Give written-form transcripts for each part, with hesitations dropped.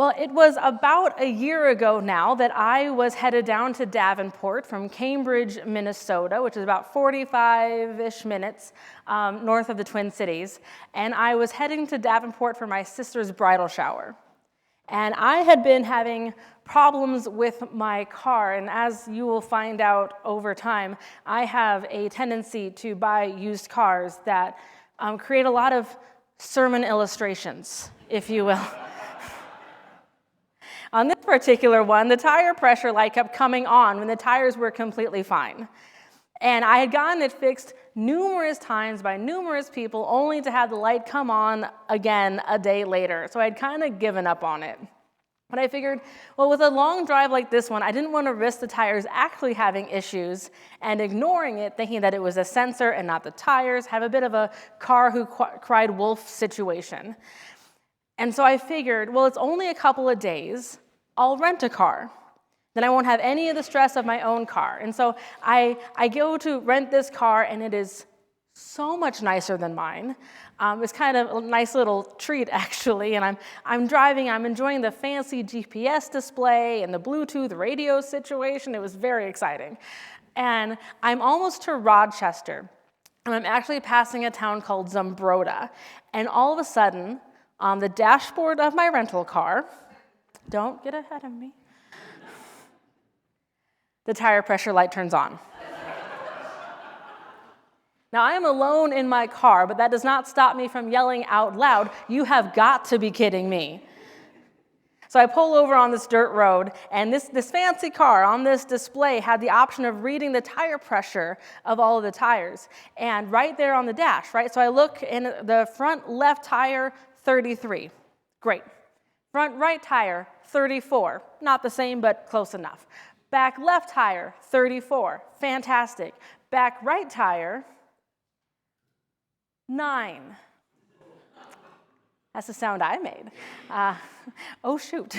Well, it was about a year ago now that I was headed down to Davenport from Cambridge, Minnesota, which is about 45-ish minutes north of the Twin Cities. And I was heading to Davenport for my sister's bridal shower. And I had been having problems with my car, and as you will find out over time, I have a tendency to buy used cars that create a lot of sermon illustrations, if you will. On this particular one, the tire pressure light kept coming on when the tires were completely fine. And I had gotten it fixed numerous times by numerous people, only to have the light come on again a day later. So I'd kind of given up on it. But I figured, well, with a long drive like this one, I didn't want to risk the tires actually having issues and ignoring it, thinking that it was a sensor and not the tires, have a bit of a car who cried wolf situation. And so I figured, well, it's only a couple of days. I'll rent a car. Then I won't have any of the stress of my own car. And so I go to rent this car, and it is so much nicer than mine. It's kind of a nice little treat, actually. And I'm driving, I'm enjoying the fancy GPS display and the Bluetooth radio situation. It was very exciting. And I'm almost to Rochester, and I'm actually passing a town called Zumbrota. And all of a sudden, on the dashboard of my rental car, don't get ahead of me, the tire pressure light turns on. Now, I am alone in my car, but that does not stop me from yelling out loud, "You have got to be kidding me." So I pull over on this dirt road, and this fancy car on this display had the option of reading the tire pressure of all of the tires, and right there on the dash, right? So I look in the front left tire, 33. Great. Front right tire, 34. Not the same, but close enough. Back left tire, 34. Fantastic. Back right tire, 9. That's the sound I made. Oh, shoot.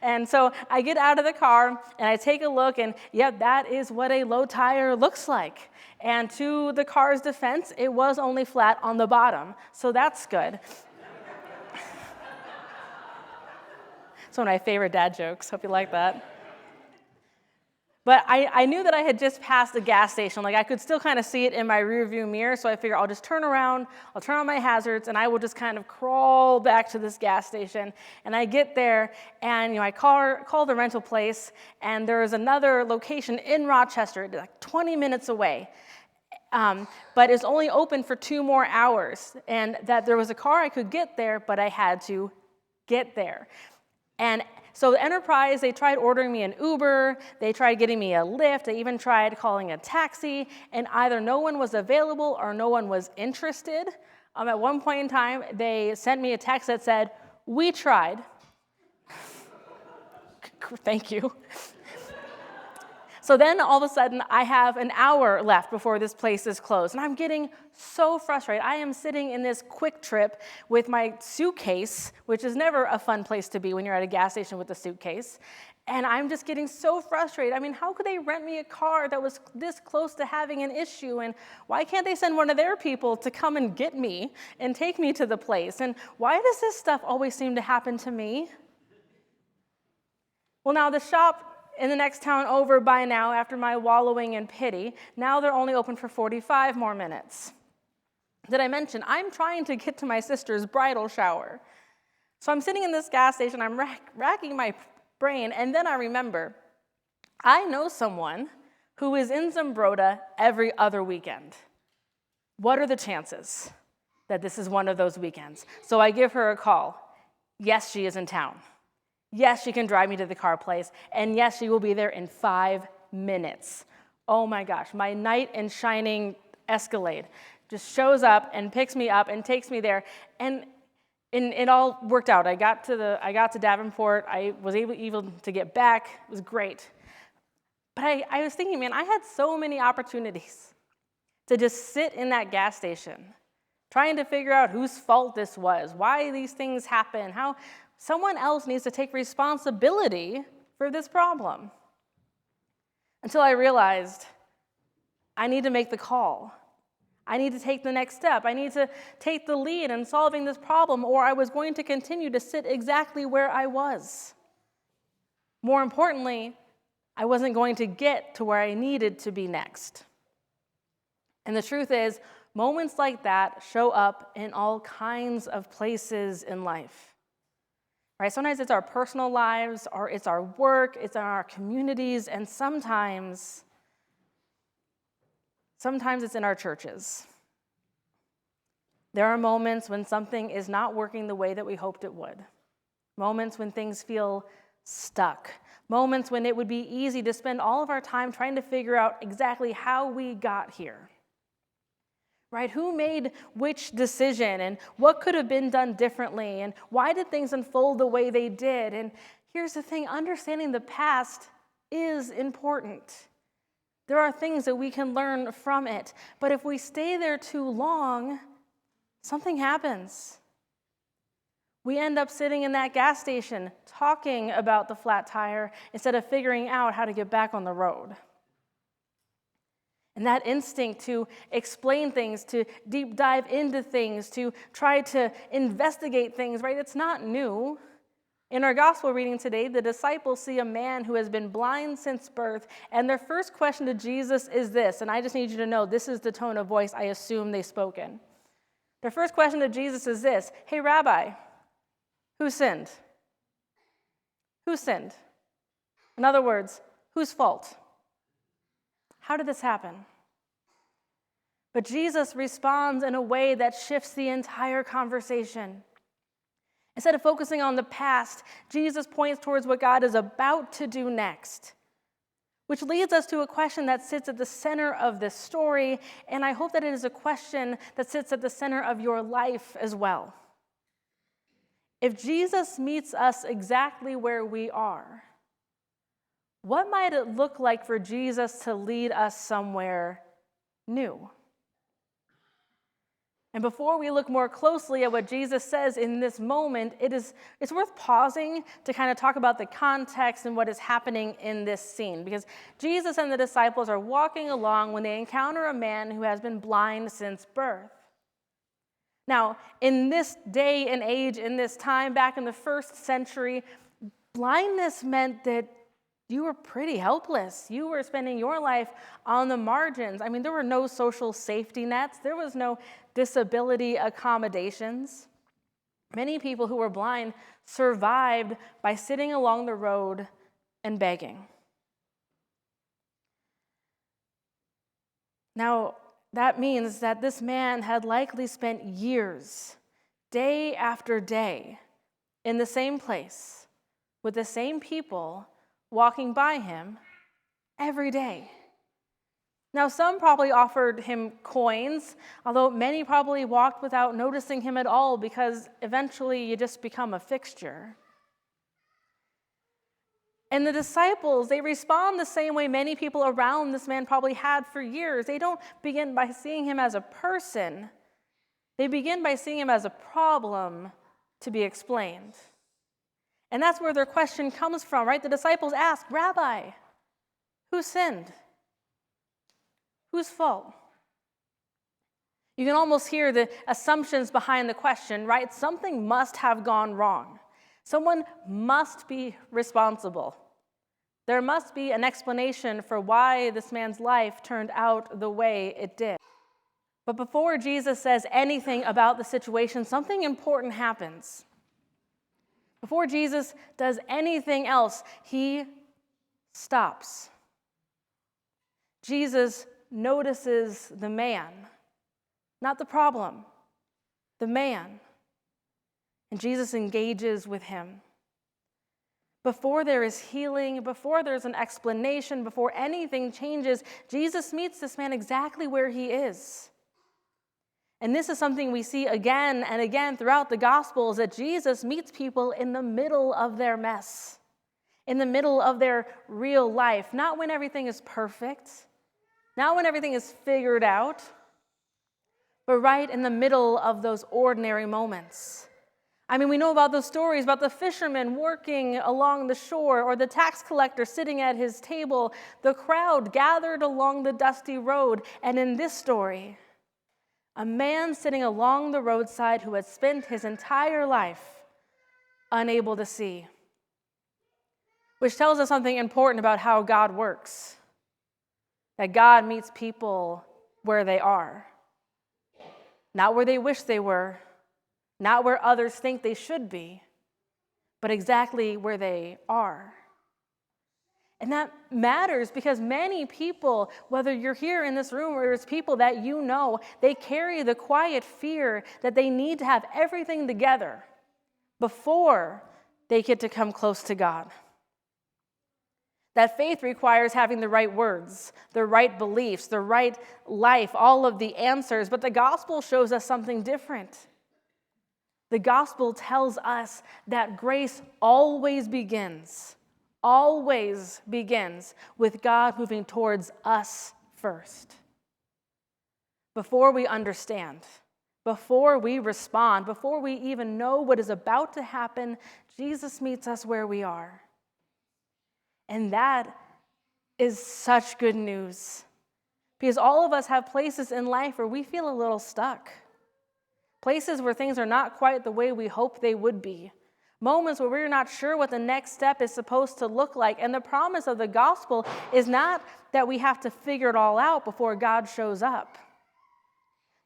And so I get out of the car, and I take a look, and yep, that is what a low tire looks like. And to the car's defense, it was only flat on the bottom, so that's good. It's one of my favorite dad jokes. Hope you like that. But I knew that I had just passed a gas station. Like, I could still kind of see it in my rearview mirror, so I figured I'll just turn around, I'll turn on my hazards, and I will just kind of crawl back to this gas station. And I get there, and I call the rental place, and there is another location in Rochester, like 20 minutes away. But it's only open for 2 more hours, and that there was a car I could get there, but I had to get there. And so the Enterprise, they tried ordering me an Uber, they tried getting me a Lyft, they even tried calling a taxi, and either no one was available or no one was interested. At one point in time, they sent me a text that said, "We tried." Thank you. So then all of a sudden, I have an hour left before this place is closed, and I'm getting so frustrated. I am sitting in this Quick Trip with my suitcase, which is never a fun place to be when you're at a gas station with a suitcase, and I'm just getting so frustrated. I mean, how could they rent me a car that was this close to having an issue, and why can't they send one of their people to come and get me and take me to the place, and why does this stuff always seem to happen to me? Well, now the shop in the next town over by now, after my wallowing in pity, now they're only open for 45 more minutes. Did I mention, I'm trying to get to my sister's bridal shower. So I'm sitting in this gas station, I'm racking my brain, and then I remember, I know someone who is in Zumbrota every other weekend. What are the chances that this is one of those weekends? So I give her a call. Yes, she is in town. Yes, she can drive me to the car place, and yes, she will be there in 5 minutes. Oh my gosh, my knight in shining Escalade just shows up and picks me up and takes me there, and it all worked out. I got to Davenport. I was able to get back. It was great. But I was thinking, man, I had so many opportunities to just sit in that gas station, trying to figure out whose fault this was, why these things happen, how someone else needs to take responsibility for this problem. Until I realized I need to make the call. I need to take the next step. I need to take the lead in solving this problem, or I was going to continue to sit exactly where I was. More importantly, I wasn't going to get to where I needed to be next. And the truth is, moments like that show up in all kinds of places in life. Right? Sometimes it's our personal lives, or it's our work, it's in our communities, and sometimes it's in our churches. There are moments when something is not working the way that we hoped it would. Moments when things feel stuck. Moments when it would be easy to spend all of our time trying to figure out exactly how we got here. Right? Who made which decision, and what could have been done differently, and why did things unfold the way they did? And here's the thing, understanding the past is important. There are things that we can learn from it, but if we stay there too long, something happens. We end up sitting in that gas station talking about the flat tire instead of figuring out how to get back on the road. And that instinct to explain things, to deep dive into things, to try to investigate things, right? It's not new. In our gospel reading today, the disciples see a man who has been blind since birth, and their first question to Jesus is this, and I just need you to know this is the tone of voice I assume they spoke in. Their first question to Jesus is this: "Hey, Rabbi, who sinned? Who sinned? In other words, whose fault? How did this happen?" But Jesus responds in a way that shifts the entire conversation. Instead of focusing on the past, Jesus points towards what God is about to do next, which leads us to a question that sits at the center of this story, and I hope that it is a question that sits at the center of your life as well. If Jesus meets us exactly where we are, what might it look like for Jesus to lead us somewhere new? And before we look more closely at what Jesus says in this moment, it's worth pausing to kind of talk about the context and what is happening in this scene. Because Jesus and the disciples are walking along when they encounter a man who has been blind since birth. Now, in this day and age, in this time, back in the first century, blindness meant that you were pretty helpless. You were spending your life on the margins. I mean, there were no social safety nets. There was no disability accommodations. Many people who were blind survived by sitting along the road and begging. Now, that means that this man had likely spent years, day after day, in the same place, with the same people, walking by him every day. Now, some probably offered him coins, although many probably walked without noticing him at all because eventually you just become a fixture. And the disciples, they respond the same way many people around this man probably had for years. They don't begin by seeing him as a person. They begin by seeing him as a problem to be explained. And that's where their question comes from, right? The disciples ask, "Rabbi, who sinned? Whose fault?" You can almost hear the assumptions behind the question, right? Something must have gone wrong. Someone must be responsible. There must be an explanation for why this man's life turned out the way it did. But before Jesus says anything about the situation, something important happens. Before Jesus does anything else, he stops. Jesus notices the man, not the problem, the man. And Jesus engages with him. Before there is healing, before there's an explanation, before anything changes, Jesus meets this man exactly where he is. And this is something we see again and again throughout the Gospels, that Jesus meets people in the middle of their mess, in the middle of their real life, not when everything is perfect, not when everything is figured out, but right in the middle of those ordinary moments. I mean, we know about those stories about the fisherman working along the shore, or the tax collector sitting at his table, the crowd gathered along the dusty road, and in this story, A man sitting along the roadside who had spent his entire life unable to see. Which tells us something important about how God works. That God meets people where they are. Not where they wish they were, not where others think they should be, but exactly where they are. And that matters because many people, whether you're here in this room or it's people that you know, they carry the quiet fear that they need to have everything together before they get to come close to God. That faith requires having the right words, the right beliefs, the right life, all of the answers. But the gospel shows us something different. The gospel tells us that grace always begins with God moving towards us first. Before we understand, before we respond, before we even know what is about to happen, Jesus meets us where we are. And that is such good news because all of us have places in life where we feel a little stuck. Places where things are not quite the way we hope they would be. Moments where we're not sure what the next step is supposed to look like. And the promise of the gospel is not that we have to figure it all out before God shows up.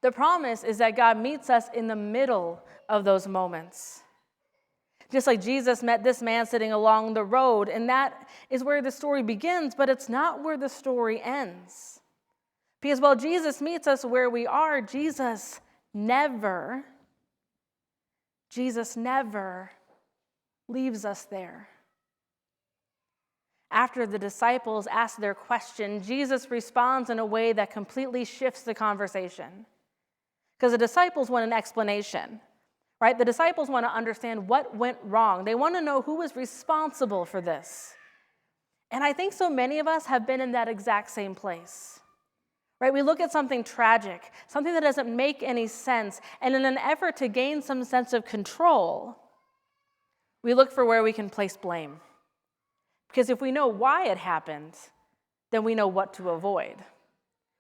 The promise is that God meets us in the middle of those moments. Just like Jesus met this man sitting along the road, and that is where the story begins, but it's not where the story ends. Because while Jesus meets us where we are, Jesus never leaves us there. After the disciples ask their question, Jesus responds in a way that completely shifts the conversation. Because the disciples want an explanation. Right? The disciples want to understand what went wrong. They want to know who was responsible for this. And I think so many of us have been in that exact same place. Right? We look at something tragic, something that doesn't make any sense, and in an effort to gain some sense of control, we look for where we can place blame. Because if we know why it happened, then we know what to avoid.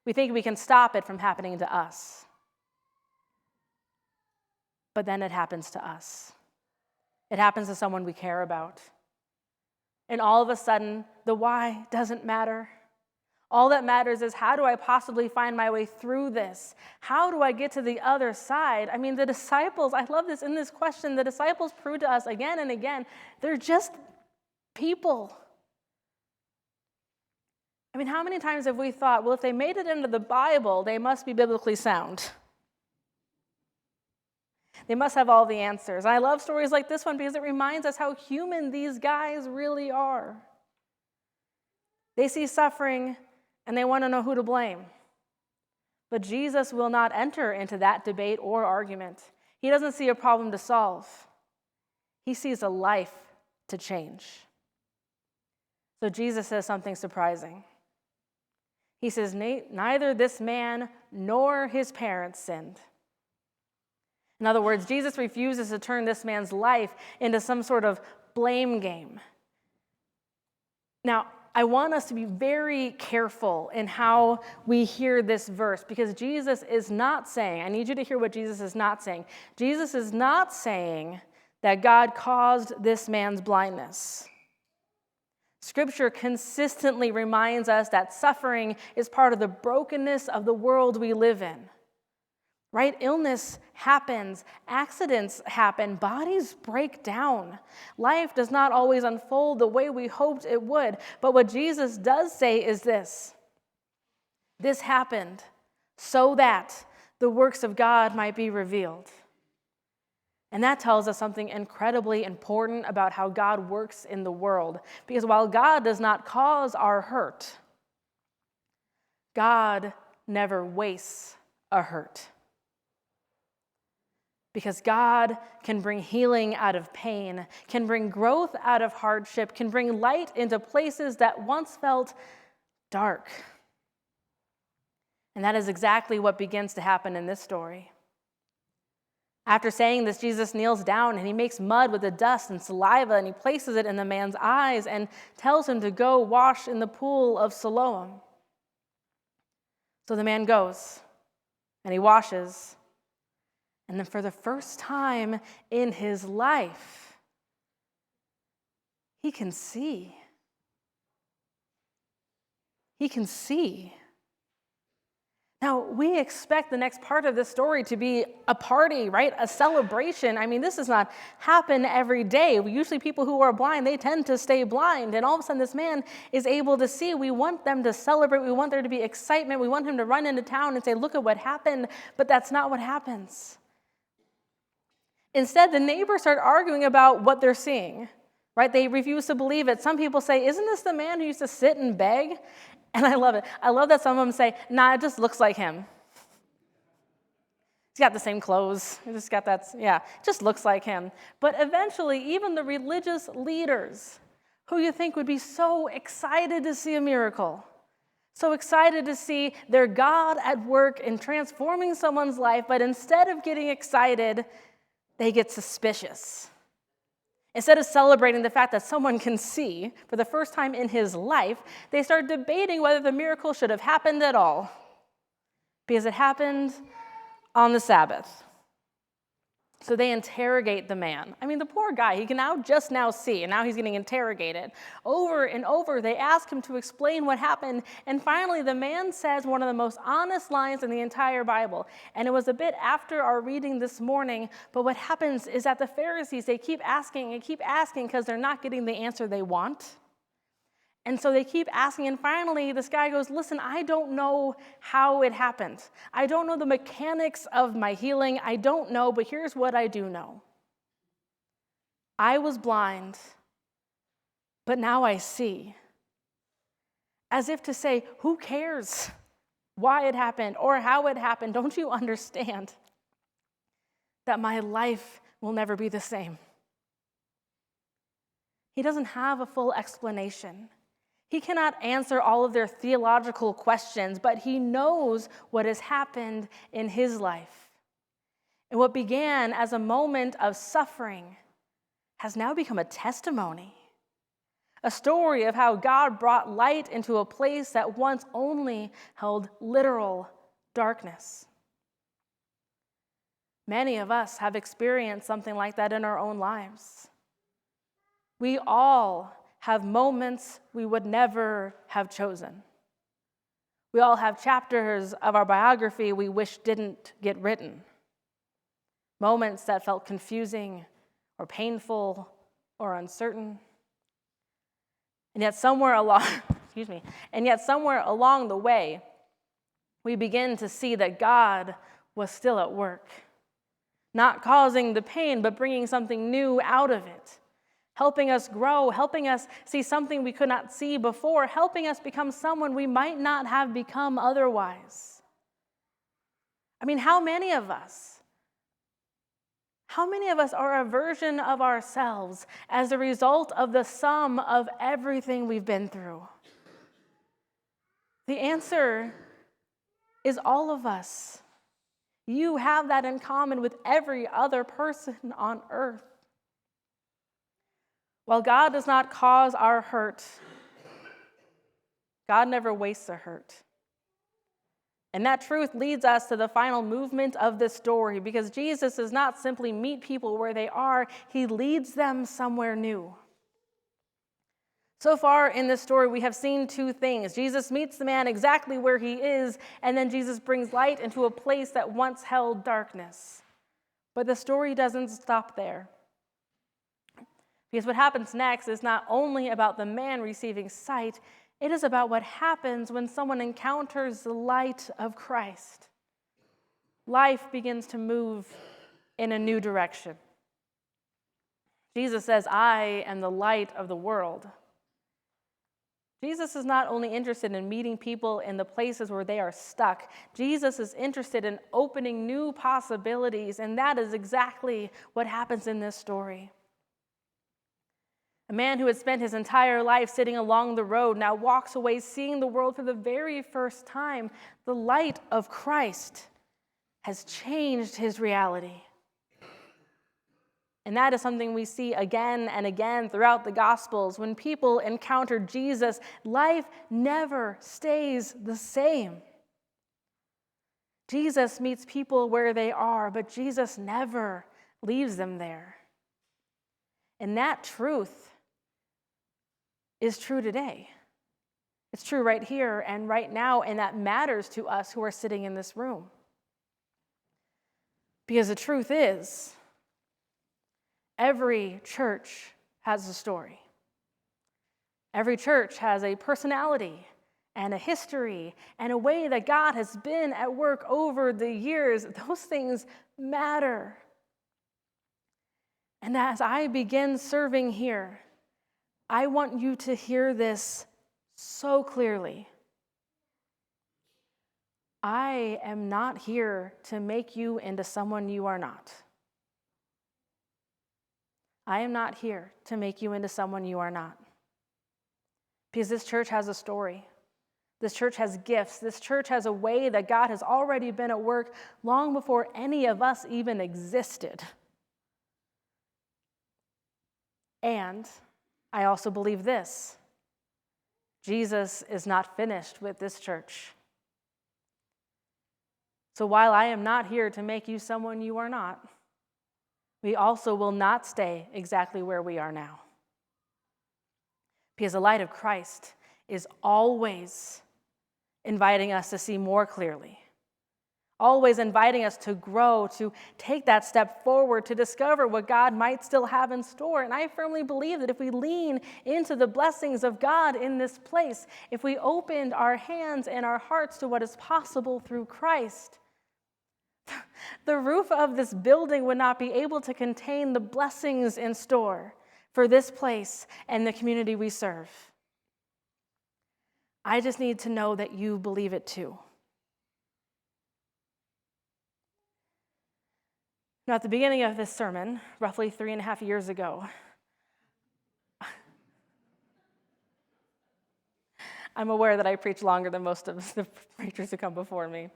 We think we can stop it from happening to us. But then it happens to us. It happens to someone we care about. And all of a sudden, the why doesn't matter. All that matters is, how do I possibly find my way through this? How do I get to the other side? I mean, the disciples, I love this in this question, the disciples prove to us again and again, they're just people. I mean, how many times have we thought, well, if they made it into the Bible, they must be biblically sound. They must have all the answers. I love stories like this one because it reminds us how human these guys really are. They see suffering and they want to know who to blame. But Jesus will not enter into that debate or argument. He doesn't see a problem to solve. He sees a life to change. So Jesus says something surprising. He says, neither this man nor his parents sinned. In other words, Jesus refuses to turn this man's life into some sort of blame game. Now, I want us to be very careful in how we hear this verse, because Jesus is not saying, I need you to hear what Jesus is not saying. Jesus is not saying that God caused this man's blindness. Scripture consistently reminds us that suffering is part of the brokenness of the world we live in. Right? Illness happens, accidents happen, bodies break down. Life does not always unfold the way we hoped it would. But what Jesus does say is this: this happened so that the works of God might be revealed. And that tells us something incredibly important about how God works in the world. Because while God does not cause our hurt, God never wastes a hurt. Because God can bring healing out of pain, can bring growth out of hardship, can bring light into places that once felt dark. And that is exactly what begins to happen in this story. After saying this, Jesus kneels down and he makes mud with the dust and saliva and he places it in the man's eyes and tells him to go wash in the pool of Siloam. So the man goes. and he washes. And then for the first time in his life, he can see. He can see. Now, we expect the next part of this story to be a party, right? A celebration. I mean, this does not happen every day. Usually people who are blind, they tend to stay blind. And all of a sudden this man is able to see. We want them to celebrate. We want there to be excitement. We want him to run into town and say, look at what happened. But that's not what happens. Instead, the neighbors start arguing about what they're seeing, right? They refuse to believe it. Some people say, isn't this the man who used to sit and beg? And I love it. I love that some of them say, nah, it just looks like him. He's got the same clothes. He just got that, yeah, it just looks like him. But eventually, even the religious leaders, who you think would be so excited to see a miracle, so excited to see their God at work in transforming someone's life, but instead of getting excited, they get suspicious. Instead of celebrating the fact that someone can see for the first time in his life, they start debating whether the miracle should have happened at all, because it happened on the Sabbath. So they interrogate the man. I mean, the poor guy, he can just now see, and now he's getting interrogated. Over and over, they ask him to explain what happened, and finally the man says one of the most honest lines in the entire Bible. And it was a bit after our reading this morning, but what happens is that the Pharisees, they keep asking because they're not getting the answer they want. And so they keep asking, and finally this guy goes, listen, I don't know how it happened. I don't know the mechanics of my healing. I don't know, but here's what I do know. I was blind, but now I see. As if to say, who cares why it happened or how it happened? Don't you understand that my life will never be the same? He doesn't have a full explanation. He cannot answer all of their theological questions, but he knows what has happened in his life. And what began as a moment of suffering has now become a testimony, a story of how God brought light into a place that once only held literal darkness. Many of us have experienced something like that in our own lives. We all have moments we would never have chosen. We all have chapters of our biography we wish didn't get written. Moments that felt confusing or painful or uncertain. And yet somewhere along, along the way, we begin to see that God was still at work, not causing the pain, but bringing something new out of it. Helping us grow, helping us see something we could not see before, helping us become someone we might not have become otherwise. I mean, how many of us are a version of ourselves as a result of the sum of everything we've been through? The answer is all of us. You have that in common with every other person on earth. While God does not cause our hurt, God never wastes a hurt. And that truth leads us to the final movement of this story, because Jesus does not simply meet people where they are, he leads them somewhere new. So far in this story, we have seen two things. Jesus meets the man exactly where he is, and then Jesus brings light into a place that once held darkness. But the story doesn't stop there. Because what happens next is not only about the man receiving sight, it is about what happens when someone encounters the light of Christ. Life begins to move in a new direction. Jesus says, I am the light of the world. Jesus is not only interested in meeting people in the places where they are stuck. Jesus is interested in opening new possibilities, and that is exactly what happens in this story. A man who had spent his entire life sitting along the road now walks away seeing the world for the very first time. The light of Christ has changed his reality. And that is something we see again and again throughout the Gospels. When people encounter Jesus, life never stays the same. Jesus meets people where they are, but Jesus never leaves them there. And that truth is true today. It's true right here and right now, and that matters to us who are sitting in this room. Because the truth is, every church has a story. Every church has a personality and a history and a way that God has been at work over the years. Those things matter. And as I begin serving here, I want you to hear this so clearly. I am not here to make you into someone you are not. I am not here to make you into someone you are not. Because this church has a story. This church has gifts. This church has a way that God has already been at work long before any of us even existed. And I also believe this: Jesus is not finished with this church. So while I am not here to make you someone you are not, we also will not stay exactly where we are now. Because the light of Christ is always inviting us to see more clearly, always inviting us to grow, to take that step forward, to discover what God might still have in store. And I firmly believe that if we lean into the blessings of God in this place, if we opened our hands and our hearts to what is possible through Christ, the roof of this building would not be able to contain the blessings in store for this place and the community we serve. I just need to know that you believe it too. Now, at the beginning of this sermon, roughly 3.5 years ago, I'm aware that I preach longer than most of the preachers who come before me.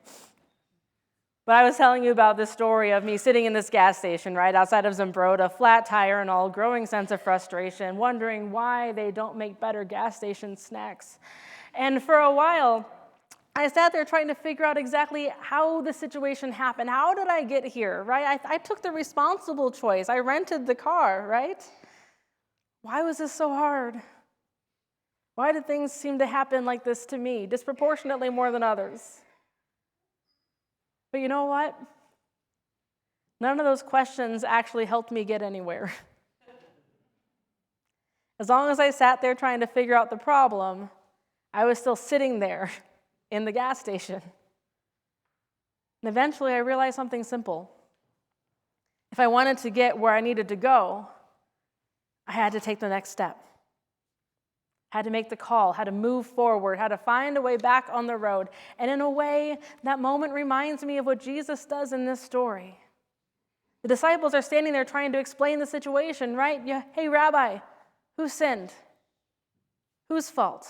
But I was telling you about this story of me sitting in this gas station right outside of Zumbrota, flat tire and all, growing sense of frustration, wondering why they don't make better gas station snacks. And for a while, I sat there trying to figure out exactly how the situation happened. How did I get here, right? I took the responsible choice. I rented the car, right? Why was this so hard? Why did things seem to happen like this to me, disproportionately more than others? But you know what? None of those questions actually helped me get anywhere. As long as I sat there trying to figure out the problem, I was still sitting there in the gas station. And eventually I realized something simple. If I wanted to get where I needed to go, I had to take the next step. Had to make the call, had to move forward, had to find a way back on the road. And in a way, that moment reminds me of what Jesus does in this story. The disciples are standing there trying to explain the situation, right? Yeah, hey, Rabbi, who sinned? Whose fault?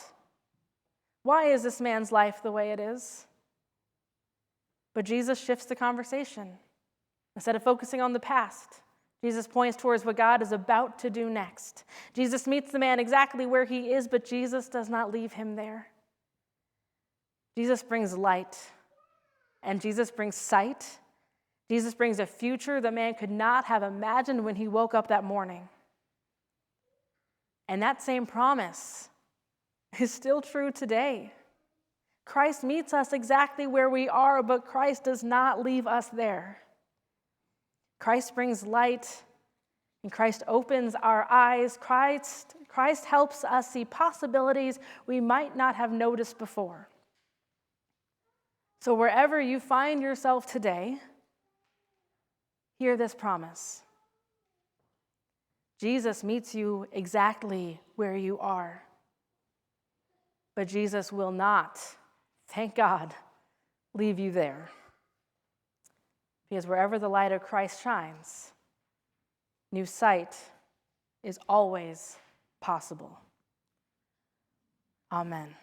Why is this man's life the way it is? But Jesus shifts the conversation. Instead of focusing on the past, Jesus points towards what God is about to do next. Jesus meets the man exactly where he is, but Jesus does not leave him there. Jesus brings light, and Jesus brings sight. Jesus brings a future the man could not have imagined when he woke up that morning. And that same promise is still true today. Christ meets us exactly where we are, but Christ does not leave us there. Christ brings light, and Christ opens our eyes. Christ helps us see possibilities we might not have noticed before. So wherever you find yourself today, hear this promise. Jesus meets you exactly where you are. But Jesus will not, thank God, leave you there. Because wherever the light of Christ shines, new sight is always possible. Amen.